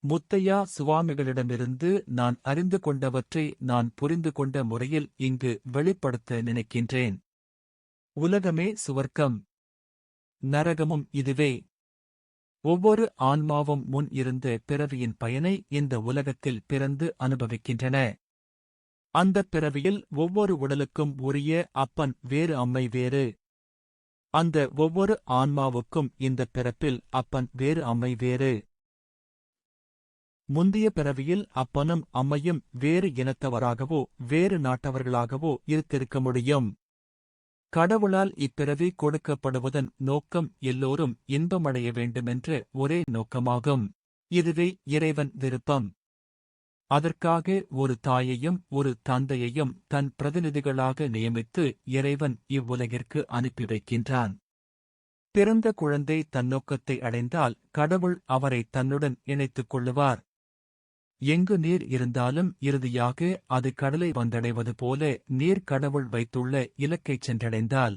முத்தையா சுவாமிகளிடமிருந்து நான் அறிந்து கொண்டவற்றை நான் புரிந்து கொண்ட முறையில் இங்கு வெளிப்படுத்த நினைக்கின்றேன். உலகமே சுவர்க்கம், நரகமும் இதுவே. ஒவ்வொரு ஆன்மாவும் முன் இருந்த பிறவியின் பயனை இந்த உலகத்தில் பிறந்து அனுபவிக்கின்றன. அந்தப் பிறவியில் ஒவ்வொரு உடலுக்கும் உரிய அப்பன் வேறு, அம்மை வேறு. அந்த ஒவ்வொரு ஆன்மாவுக்கும் இந்தப் பிறப்பில் அப்பன் வேறு, அம்மை வேறு. முந்திய பிறவியில் அப்பனும் அம்மையும் வேறு இனத்தவராகவோ வேறு நாட்டவர்களாகவோ இருந்திருக்க முடியும். கடவுளால் இப்பிறவி கொடுக்கப்படுவதன் நோக்கம் எல்லோரும் இன்பமடைய வேண்டுமென்ற ஒரே நோக்கமாகும். இதுவே இறைவன் விருப்பம். அதற்காக ஒரு தாயையும் ஒரு தந்தையையும் தன் பிரதிநிதிகளாக நியமித்து இறைவன் இவ்வுலகிற்கு அனுப்பி வைக்கின்றான். பிறந்த குழந்தை தன் நோக்கத்தை அடைந்தால் கடவுள் அவரை தன்னுடன் இணைத்துக் கொள்ளுவார். எங்கு நீர் இருந்தாலும் இறுதியாக அது கடலை வந்தடைவது போல நீர் கடவுள் வைத்துள்ள இலக்கைச் சென்றடைந்தால்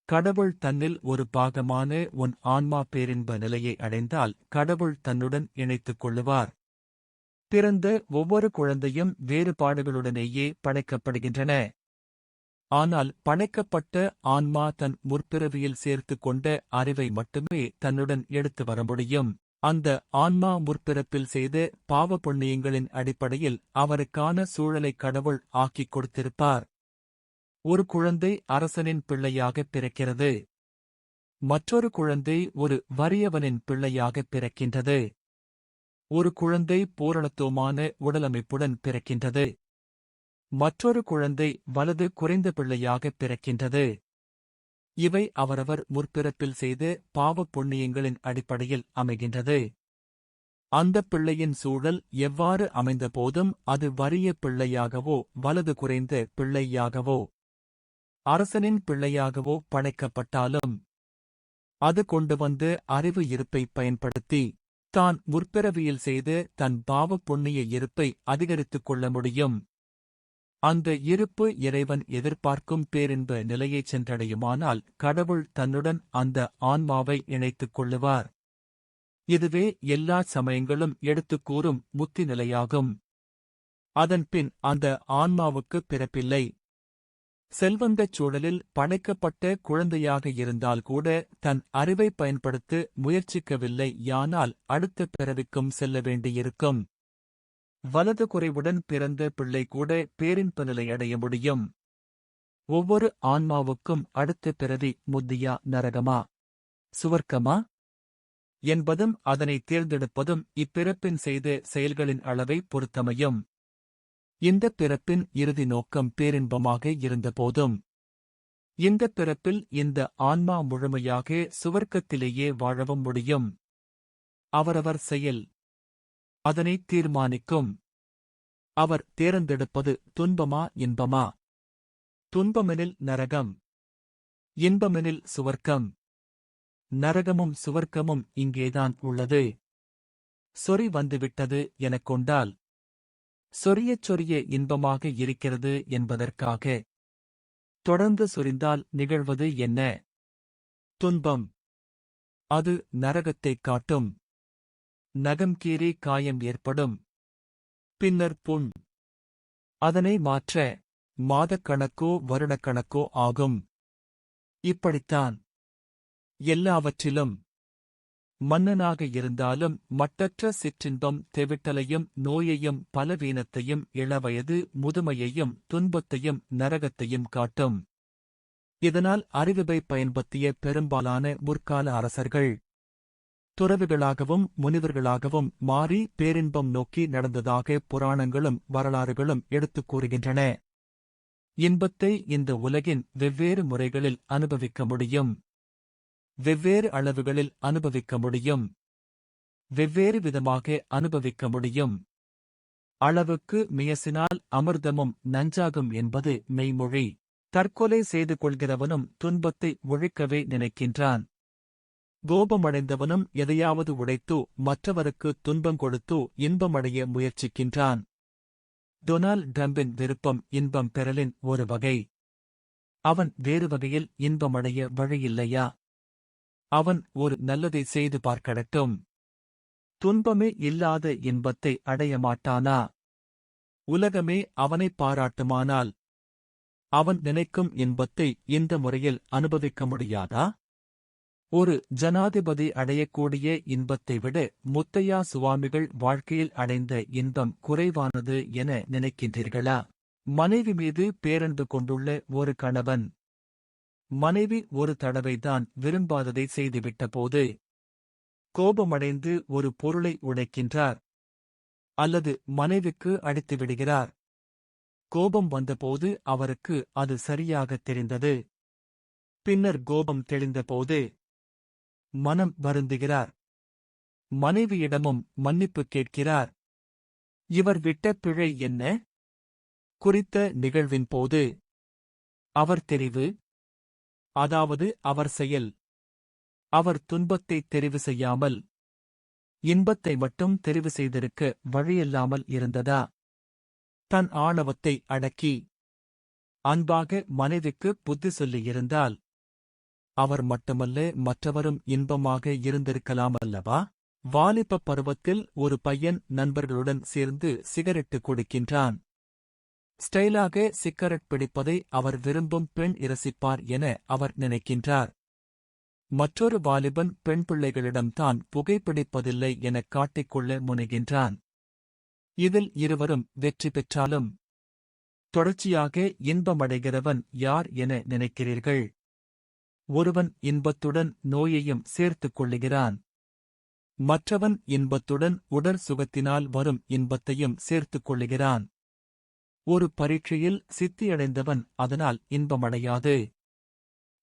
கடவுள் தன்னில் ஒரு பாகமான உன் ஆன்மா பேரின்ப நிலையை அடைந்தால் கடவுள் தன்னுடன் இணைத்துக் கொள்ளுவார். பிறந்த ஒவ்வொரு குழந்தையும் வேறுபாடுகளுடனேயே படைக்கப்படுகின்றன. ஆனால் படைக்கப்பட்ட ஆன்மா தன் முற்பிறவியில் சேர்த்துக் கொண்ட அறிவை மட்டுமே தன்னுடன் எடுத்து வர முடியும். அந்த ஆன்மா முற்பிறப்பில் செய்த பாவ புண்ணியங்களின் அடிப்படையில் அவருக்கான சூழலை கடவுள் ஆக்கிக் கொடுத்திருப்பார். ஒரு குழந்தை அரசனின் பிள்ளையாகப் பிறக்கிறது. மற்றொரு குழந்தை ஒரு வறியவனின் பிள்ளையாகப் பிறக்கின்றது. ஒரு குழந்தை பூரணத்துவமான உடலமைப்புடன் பிறக்கின்றது. மற்றொரு குழந்தை வலது குறைந்த பிள்ளையாகப் பிறக்கின்றது. இவை அவரவர் முற்பிறப்பில் செய்த பாவப் புண்ணியங்களின் அடிப்படையில் அமைகின்றது. அந்தப் பிள்ளையின் சூழல் எவ்வாறு அமைந்த போதும் அது வறிய பிள்ளையாகவோ வலது குறைந்த பிள்ளையாகவோ அரசனின் பிள்ளையாகவோ படைக்கப்பட்டாலும் அது கொண்டு வந்த அறிவு இருப்பை பயன்படுத்தி தான் முற்பிறவியில் செய்து தன் பாவப் புண்ணிய இருப்பை அதிகரித்துக் கொள்ள முடியும். அந்த இருப்பு இறைவன் எதிர்பார்க்கும் பேரின்ப நிலையைச் சென்றடையுமானால் கடவுள் தன்னுடன் அந்த ஆன்மாவை இணைத்துக் கொள்ளுவார். இதுவே எல்லா சமயங்களும் எடுத்துக் கூறும் முத்தி நிலையாகும். அதன்பின் அந்த ஆன்மாவுக்குப் பிறப்பில்லை. செல்வந்தச் சூழலில் படைக்கப்பட்ட குழந்தையாக இருந்தால் கூட தன் அறிவை பயன்படுத்த முயற்சிக்கவில்லை, யானால் அடுத்த பிறவிக்கும் செல்ல வேண்டியிருக்கும். வலது குறைவுடன் பிறந்த பிள்ளை கூட பேரின்ப நிலை அடைய முடியும். ஒவ்வொரு ஆன்மாவுக்கும் அடுத்த பிறவி முத்தியா, நரகமா, சுவர்க்கமா என்பதும் அதனை தேர்ந்தெடுப்பதும் இப்பிறப்பின் செய்த செயல்களின் அளவை பொறுத்தமையும். இந்தப் பிறப்பின் இறுதி நோக்கம் பேரின்பமாக இருந்தபோதும் இந்தப் பிறப்பில் இந்த ஆன்மா முழுமையாக சுவர்க்கத்திலேயே வாழவும் முடியும். அவரவர் செயல் அதனை தீர்மானிக்கும். அவர் தேர்ந்தெடுப்பது துன்பமா இன்பமா. துன்பமெனில் நரகம், இன்பமெனில் சுவர்க்கம். நரகமும் சுவர்க்கமும் இங்கேதான் உள்ளது. சொறி வந்துவிட்டது எனக் கொண்டால் சொரியச் சொரிய இன்பமாக இருக்கிறது என்பதற்காக தொடர்ந்து சொரிந்தால் நிகழ்வது என்ன? துன்பம். அது நரகத்தைக் காட்டும். நகம் கீறி காயம் ஏற்படும். பின்னர் புண். அதனை மாற்ற மாதக்கணக்கோ வருடக்கணக்கோ ஆகும். இப்படித்தான் எல்லாவற்றிலும். மன்னனாக இருந்தாலும் மட்டற்ற சிற்றின்பம் தெவிட்டலையும் நோயையும் பலவீனத்தையும் இளவயது முதுமையையும் துன்பத்தையும் நரகத்தையும் காட்டும். இதனால் அறிவை பயன்படுத்திய பெரும்பாலான முற்கால அரசர்கள் துறவிகளாகவும் முனிவர்களாகவும் மாறி பேரின்பம் நோக்கி நடந்ததாக புராணங்களும் வரலாறுகளும் எடுத்துக் கூறுகின்றன. இன்பத்தை இந்த உலகின் வெவ்வேறு முறைகளில் அனுபவிக்க முடியும். வெவ்வேறு அளவுகளில் அனுபவிக்க முடியும். வெவ்வேறு விதமாக அனுபவிக்க முடியும். அளவுக்கு மியசினால் அமிர்தமும் நஞ்சாகும் என்பது மெய்மொழி. தற்கொலை செய்து கொள்கிறவனும் துன்பத்தை ஒழிக்கவே நினைக்கின்றான். கோபமடைந்தவனும் எதையாவது உடைத்து மற்றவருக்கு துன்பம் கொடுத்து இன்பமடைய முயற்சிக்கின்றான். டொனால்ட் ட்ரம்பின் விருப்பம் இன்பம் பெறலின் ஒரு வகை. அவன் வேறு வகையில் இன்பமடைய வழியில்லையா? அவன் ஒரு நல்லதை செய்து பார்க்கடட்டும். துன்பமே இல்லாத இன்பத்தை அடைய மாட்டானா? உலகமே அவனைப் பாராட்டுமானால் அவன் நினைக்கும் இன்பத்தை இந்த முறையில் அனுபவிக்க முடியாதா? ஒரு ஜனாதிபதி அடையக்கூடிய இன்பத்தை விட முத்தையா சுவாமிகள் வாழ்க்கையில் அடைந்த இன்பம் குறைவானது என நினைக்கின்றீர்களா? மனைவி மீது பேரன்பு கொண்டுள்ள ஒரு கணவன் மனைவி ஒரு தடவைதான் விரும்பாததை செய்துவிட்ட போது கோபமடைந்து ஒரு பொருளை உடைக்கின்றார், அல்லது மனைவிக்கு அடித்து விடுகிறார். கோபம் வந்தபோது அவருக்கு அது சரியாகத் தெரிந்தது. பின்னர் கோபம் தெளிந்தபோது மனம் வருந்துகிறார். மனைவியிடமும் மன்னிப்பு கேட்கிறார். இவர் விட்ட பிழை என்ன? குறித்த நிகழ்வின் போது அவர் தெரிவு, அதாவது அவர் செயல். அவர் துன்பத்தை தெரிவு செய்யாமல் இன்பத்தை மட்டும் தெரிவு செய்திருக்க வழியில்லாமல் இருந்ததா? தன் ஆணவத்தை அடக்கி அன்பாக மனைவிக்கு புத்தி சொல்லியிருந்தால் அவர் மட்டுமல்ல மற்றவரும் இன்பமாக இருந்திருக்கலாமல்லவா? வாலிப பருவத்தில் ஒரு பையன் நண்பர்களுடன் சேர்ந்து சிகரெட்டு குடிக்கின்றான். ஸ்டைலாக சிகரெட் பிடிப்பதை அவர் விரும்பும் பெண் இரசிப்பார் என அவர் நினைக்கின்றார். மற்றொரு வாலிபன் பெண் பிள்ளைகளிடம் தான் புகைப்பிடிப்பதில்லை எனக் காட்டிக்கொள்ள முனைகின்றான். இதில் இருவரும் வெற்றி பெற்றாலும் தொடர்ச்சியாக இன்பமடைகிறவன் யார் என நினைக்கிறீர்கள்? ஒருவன் இன்பத்துடன் நோயையும் சேர்த்துக் கொள்ளுகிறான். மற்றவன் இன்பத்துடன் உடற் சுகத்தினால் வரும் இன்பத்தையும் சேர்த்துக் கொள்ளுகிறான். ஒரு பரீட்சையில் சித்தியடைந்தவன் அதனால் இன்பமடையாது.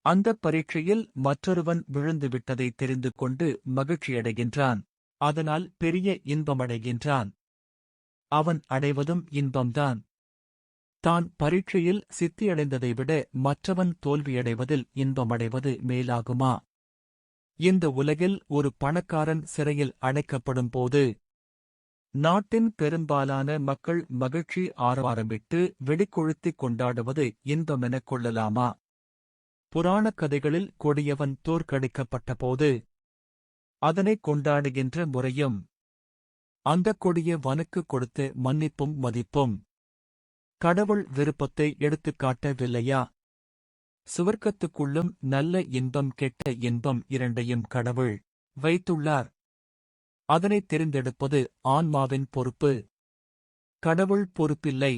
அந்தப் பரீட்சையில் மற்றொருவன் விழுந்துவிட்டதை தெரிந்து கொண்டு மகிழ்ச்சியடைகின்றான். அதனால் பெரிய இன்பமடைகின்றான். அவன் அடைவதும் இன்பம்தான். தான் பரீட்சையில் சித்தியடைந்ததை விட மற்றவன் தோல்வியடைவதில் இன்பமடைவது மேலாகுமா? இந்த உலகில் ஒரு பணக்காரன் சிறையில் அடைக்கப்படும் போது நாட்டின் பெரும்பாலான மக்கள் மகிழ்ச்சி ஆரவாரமிட்டு வெடிக்கொழுத்திக் கொண்டாடுவது இன்பமெனக் கொள்ளலாமா? புராணக் கதைகளில் கொடியவன் தோற்கடிக்கப்பட்டபோது அதனைக் கொண்டாடுகின்ற முறையும் அந்தக் கொடிய வனுக்கு கொடுத்த மன்னிப்பும் மதிப்பும் கடவுள் விருப்பத்தை எடுத்துக்காட்டவில்லையா? சுவர்க்கத்துக்குள்ளும் நல்ல இன்பம் கெட்ட இன்பம் இரண்டையும் கடவுள் வைத்துள்ளார். அதனைத் தெரிந்தெடுப்பது ஆன்மாவின் பொறுப்பு. கடவுள் பொறுப்பில்லை.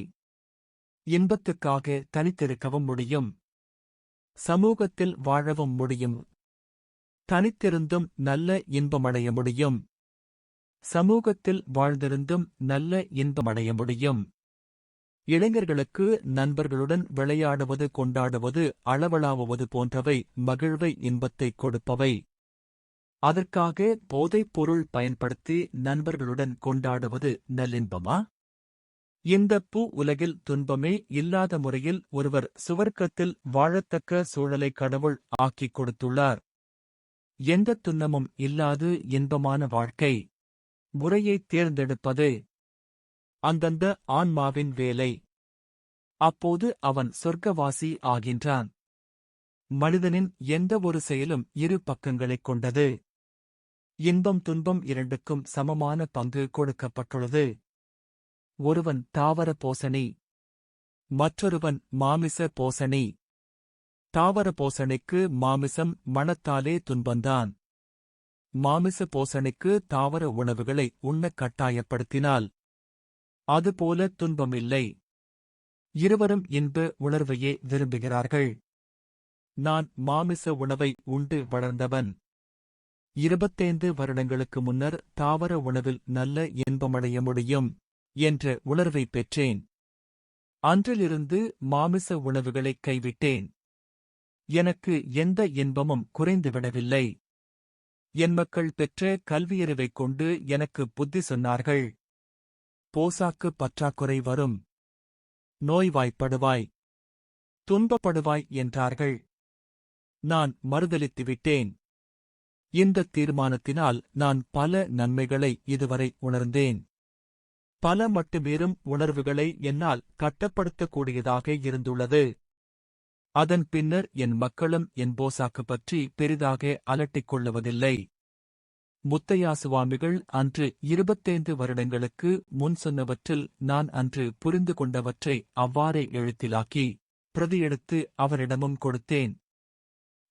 இன்பத்துக்காக தனித்திருக்கவும் முடியும். சமூகத்தில் வாழவும் முடியும். தனித்திருந்தும் நல்ல இன்பமடைய முடியும். சமூகத்தில் வாழ்ந்திருந்தும் நல்ல இன்பமடைய முடியும். இளைஞர்களுக்கு நண்பர்களுடன் விளையாடுவது, கொண்டாடுவது, அளவளாவுவது போன்றவை மகிழ்வை, இன்பத்தைக் கொடுப்பவை. அதற்காக போதைப் பொருள் பயன்படுத்தி நண்பர்களுடன் கொண்டாடுவது நல்லின்பமா? இந்தப் பூ உலகில் துன்பமே இல்லாத முறையில் ஒருவர் சுவர்க்கத்தில் வாழத்தக்க சூழலை கடவுள் ஆக்கிக் கொடுத்துள்ளார். எந்தத் துன்பமும் இல்லாது இன்பமான வாழ்க்கை முறையைத் தேர்ந்தெடுப்பது அந்தந்த ஆன்மாவின் வேலை. அப்போது அவன் சொர்க்கவாசி ஆகின்றான். மனிதனின் எந்த ஒரு செயலும் இரு பக்கங்களைக் கொண்டது. இன்பம் துன்பம் இரண்டுக்கும் சமமான பங்கு கொடுக்கப்பட்டுள்ளது. ஒருவன் தாவர போசணி, மற்றொருவன் மாமிச போசணி. தாவர போசணிக்கு மாமிசம் மணத்தாலே துன்பந்தான். மாமிச போசணிக்கு தாவர உணவுகளை உண்ணக் கட்டாயப்படுத்தினால் அதுபோல துன்பமில்லை. இருவரும் இன்ப உணர்வையே விரும்புகிறார்கள். நான் மாமிச உணவை உண்டு வளர்ந்தவன். 25 வருடங்களுக்கு முன்னர் தாவர உணவில் நல்ல இன்பமடைய முடியும் என்ற உணர்வை பெற்றேன். அன்றிலிருந்து மாமிச உணவுகளைக் கைவிட்டேன். எனக்கு எந்த இன்பமும் குறைந்துவிடவில்லை. என் மக்கள் பெற்ற கல்வியறிவைக் கொண்டு எனக்கு புத்தி சொன்னார்கள். போசாக்கு பற்றாக்குறை வரும், நோய்வாய்ப்படுவாய், துன்பப்படுவாய் என்றார்கள். நான் மறுதலித்துவிட்டேன். இந்த தீர்மானத்தினால் நான் பல நன்மைகளை இதுவரை உணர்ந்தேன். பல மட்டுமேறும் உணர்வுகளை என்னால் கட்டப்படுத்தக்கூடியதாக இருந்துள்ளது. அதன் பின்னர் என் மக்களும் என் போசாக்கு பற்றி பெரிதாக அலட்டிக் கொள்ளுவதில்லை. முத்தையா சுவாமிகள் அன்று 25 வருடங்களுக்கு முன் சொன்னவற்றில் நான் அன்று புரிந்து கொண்டவற்றை அவ்வாறே எழுத்திலாக்கி பிரதியெடுத்து அவரிடமும் கொடுத்தேன்.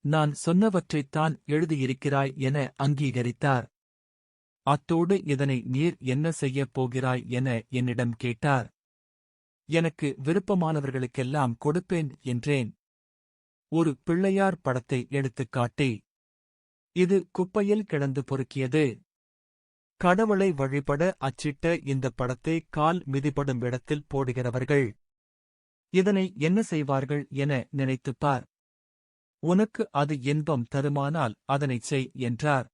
நான் சொன்னவற்றைத்தான் எழுதியிருக்கிறாய் என அங்கீகரித்தார். அத்தோடு இதனை நீர் என்ன செய்யப் போகிறாய் என என்னிடம் கேட்டார். எனக்கு விருப்பமானவர்களுக்கெல்லாம் கொடுப்பேன் என்றேன். ஒரு பிள்ளையார் படத்தை எடுத்துக் காட்டி, இது குப்பையில் கிடந்து பொறுக்கியது. கடவுளை வழிபட அச்சிட்ட இந்த படத்தை கால் மிதிபடும் இடத்தில் போடுகிறவர்கள் இதனை என்ன செய்வார்கள் என நினைத்துப்பார். உனக்கு அது இன்பம் தருமானால் அதனைச் செய் என்றார்.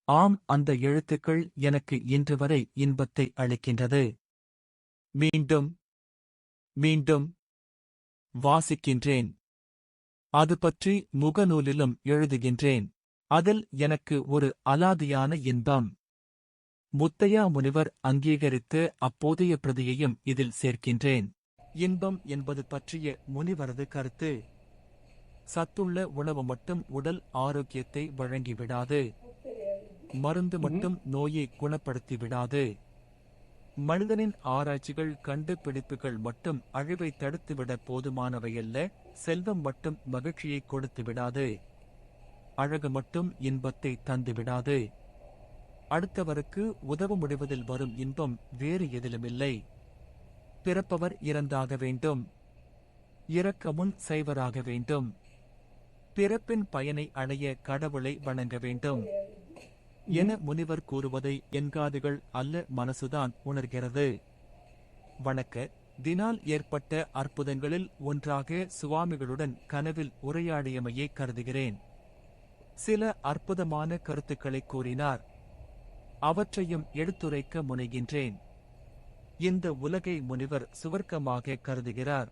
ஆம், அந்த எழுத்துக்கள் எனக்கு இன்று வரை இன்பத்தை அளிக்கின்றது. மீண்டும் மீண்டும் வாசிக்கின்றேன். அது பற்றி முகநூலிலும் எழுதுகின்றேன். அதில் எனக்கு ஒரு அலாதியான இன்பம். முத்தையா முனிவர் அங்கீகரித்த அப்போதைய பிரதியையும் இதில் சேர்க்கின்றேன். இன்பம் என்பது பற்றிய முனிவரது கருத்து, சத்துள்ள உணவு மட்டும் உடல் ஆரோக்கியத்தை வழங்கிவிடாது. மருந்து மட்டும் நோயை குணப்படுத்திவிடாது. மனிதனின் ஆராய்ச்சிகள் கண்டுபிடிப்புகள் மட்டும் அழிவை தடுத்துவிட போதுமானவையல்ல. செல்வம் மட்டும் மகிழ்ச்சியை கொடுத்துவிடாது. அழகு மட்டும் இன்பத்தை தந்துவிடாது. அடுத்தவருக்கு உதவ முடிவதில் வரும் இன்பம் வேறு எதிலுமில்லை. பிறப்பவர் இறந்தாக வேண்டும், இறக்கமுன் செய்வராக வேண்டும். பிறப்பின் பயனை அடைய கடவுளை வணங்க வேண்டும் என முனிவர் கூறுவதை என் காதுகள் அல்ல, மனசுதான் உணர்கிறது. வணக்க தினால் ஏற்பட்ட அற்புதங்களில் ஒன்றாக சுவாமிகளுடன் கனவில் உரையாடியமையை கருதுகிறேன். சில அற்புதமான கருத்துக்களை கூறினார். அவற்றையும் எடுத்துரைக்க முனைகின்றேன். இந்த உலகை முனிவர் சுவர்க்கமாக கருதுகிறார்.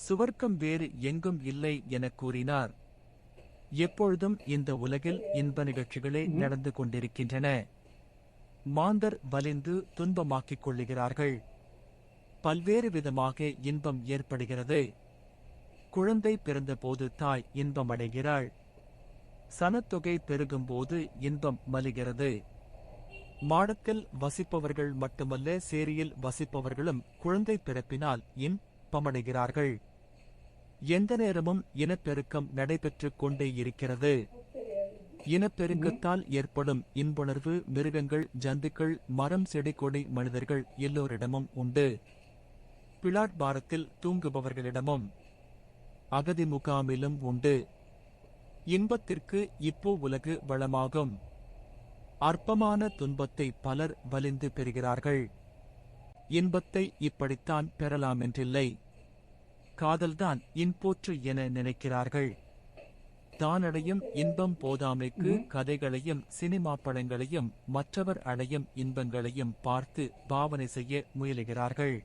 சுவர்க்கம் வேறு எங்கும் இல்லை எனக் கூறினார். எப்பொழுதும் இந்த உலகில் இன்ப நிகழ்ச்சிகளே நடந்து கொண்டிருக்கின்றன. மாந்தர் வலிந்து துன்பமாக்கிக் கொள்ளுகிறார்கள். பல்வேறு விதமாக இன்பம் ஏற்படுகிறது. குழந்தை பிறந்தபோது தாய் இன்பமடைகிறாள். சனத்தொகை பெருகும்போது இன்பம் மலிகிறது. மாடத்தில் வசிப்பவர்கள் மட்டுமல்ல, சேரியில் வசிப்பவர்களும் குழந்தை பிறப்பினால் இன்பமடைகிறார்கள். எந்த நேரமும் இனப்பெருக்கம் நடைபெற்றுக் கொண்டே இருக்கிறது. இனப்பெருக்கத்தால் ஏற்படும் இன்புணர்வு மிருகங்கள், ஜந்துக்கள், மரம், செடி, கொடி, மனிதர்கள் எல்லோரிடமும் உண்டு. பிளாட்பாரத்தில் தூங்குபவர்களிடமும் அகதி முகாமிலும் உண்டு. இன்பத்திற்கு இப்போ உலகு வளமாகும். அற்பமான துன்பத்தை பலர் வலிந்து பெறுகிறார்கள். இன்பத்தை இப்படித்தான் பெறலாமென்றில்லை. காதல்தான் இன்போற்று என நினைக்கிறார்கள். தானடையும் இன்பம் போதாமைக்கு கதைகளையும் சினிமா படங்களையும் மற்றவர் அடையும் இன்பங்களையும் பார்த்து பாவனை செய்ய முயலுகிறார்கள்.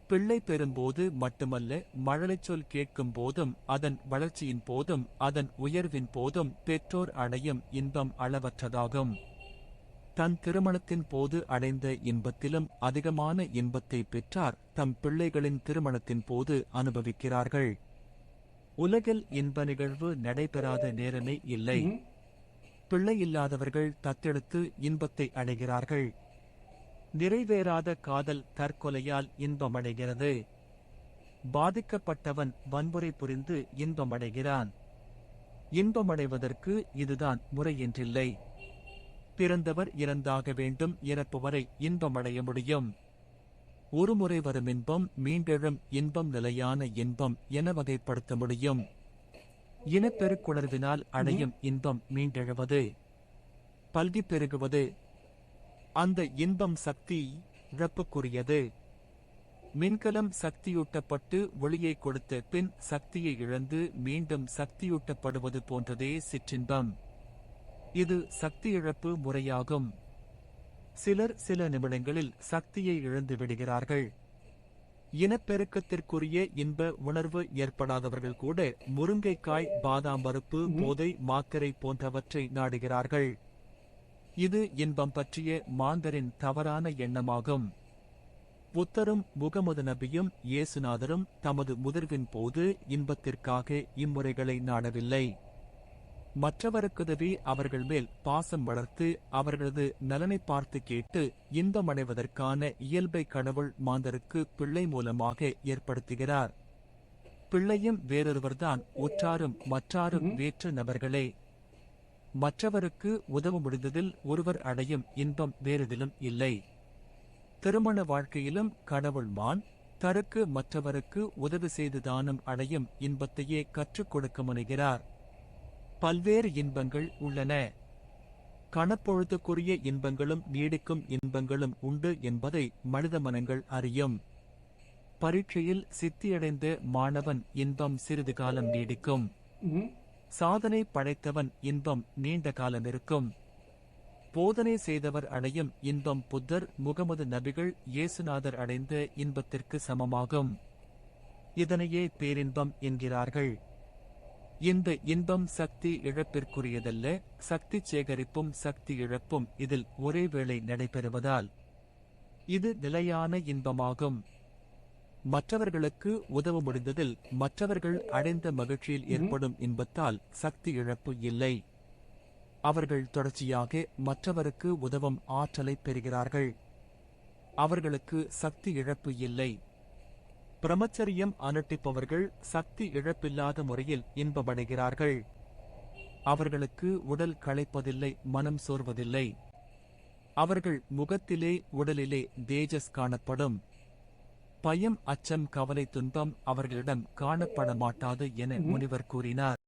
பிள்ளை பெறும்போது மட்டுமல்ல, மழலைச் சொல் கேட்கும் போதும், அதன் வளர்ச்சியின் போதும், அதன் உயர்வின் போதும் பெற்றோர் அடையும் இன்பம் அளவற்றதாகும். தன் திருமணத்தின் போது அடைந்த இன்பத்திலும் அதிகமான இன்பத்தை பெற்றார் தம் பிள்ளைகளின் திருமணத்தின் போது அனுபவிக்கிறார்கள். உலகில் இன்ப நிகழ்வு நடைபெறாத நேரமே இல்லை. பிள்ளையில்லாதவர்கள் தத்தெடுத்து இன்பத்தை அடைகிறார்கள். நிறைவேறாத காதல் தற்கொலையால் இன்பமடைகிறது. பாதிக்கப்பட்டவன் வன்முறை புரிந்து இன்பமடைகிறான். இன்பமடைவதற்கு இதுதான் முறையென்றில்லை. பிறந்தவர் இறந்தாக வேண்டும், இறப்பு வரை இன்பமடைய முடியும். ஒருமுறை வரும் இன்பம் மீண்டெழும் இன்பம் நிலையான இன்பம் என வகைப்படுத்த முடியும். இனப்பெருக்குணர்வினால் அடையும் இன்பம் மீண்டெழுவது, பல்கி பெருகுவது. அந்த இன்பம் சக்தி இழப்புக்குரியது. மின்கலம் சக்தியூட்டப்பட்டு ஒளியை கொடுத்த பின் சக்தியை இழந்து மீண்டும் சக்தியூட்டப்படுவது போன்றதே சிற்றின்பம். இது சக்தி இழப்பு முறையாகும். சிலர் சில நிமிடங்களில் சக்தியை இழந்து விடுகிறார்கள். இனப்பெருக்கத்திற்குரிய இன்ப உணர்வு ஏற்படாதவர்கள் கூட முருங்கைக்காய், பாதாம் பருப்பு, போதை, மாக்கரை போன்றவற்றை நாடுகிறார்கள். இது இன்பம் பற்றிய மாந்தரின் தவறான எண்ணமாகும். புத்தரும் முகமது நபியும் இயேசுநாதரும் தமது முதிர்வின் போது இன்பத்திற்காக இம்முறைகளை நாடவில்லை. மற்றவருக்குதவி அவர்கள் மேல் பாசம் வளர்த்து அவர்களது நலனை பார்த்து கேட்டு இன்பமடைவதற்கான இயல்பை கடவுள் மாந்தருக்கு பிள்ளை மூலமாக ஏற்படுத்துகிறார். பிள்ளையும் வேறொருவர்தான், உற்றாரும் மற்றாரும் வேற்று நபர்களே. மற்றவருக்கு உதவ முடிந்ததில் ஒருவர் அடையும் இன்பம் வேறெதிலும் இல்லை. திருமண வாழ்க்கையிலும் கடவுள் மான் தருக்கு மற்றவருக்கு உதவி செய்து தானும் அடையும் இன்பத்தையே கற்றுக் கொடுக்க முனைகிறார். பல்வேறு இன்பங்கள் உள்ளன. கணப்பொழுதுக்குரிய இன்பங்களும் நீடிக்கும் இன்பங்களும் உண்டு என்பதை மனித மனங்கள் அறியும். பரீட்சையில் சித்தியடைந்த மாணவன் இன்பம் சிறிது காலம் நீடிக்கும். சாதனை படைத்தவன் இன்பம் நீண்ட காலம் இருக்கும். போதனை செய்தவர் அடையும் இன்பம் புத்தர், முகமது நபிகள், இயேசுநாதர் அடைந்த இன்பத்திற்கு சமமாகும். இதனையே பேரின்பம் என்கிறார்கள். இந்த இன்பம் சக்தி இழப்பிற்குரியதல்ல. சக்தி சேகரிப்பும் சக்தி இழப்பும் இதில் ஒரே வேளை நடைபெறுவதால் இது நிலையான இன்பமாகும். மற்றவர்களுக்கு உதவ முடிந்ததில் மற்றவர்கள் அடைந்த மகிழ்ச்சியில் ஏற்படும் இன்பத்தால் சக்தி இழப்பு இல்லை. அவர்கள் தொடர்ச்சியாக மற்றவருக்கு உதவும் ஆற்றலை பெறுகிறார்கள். அவர்களுக்கு சக்தி இழப்பு இல்லை. பிரமச்சரியம் அனுட்டிப்பவர்கள் சக்தி இழப்பில்லாத முறையில் இன்பமடைகிறார்கள். அவர்களுக்கு உடல் களைப்பதில்லை, மனம் சோர்வதில்லை. அவர்கள் முகத்திலே உடலிலே தேஜஸ் காணப்படும். பயம், அச்சம், கவலை, துன்பம் அவர்களிடம் காணப்பட மாட்டாது என முனிவர் கூறினார்.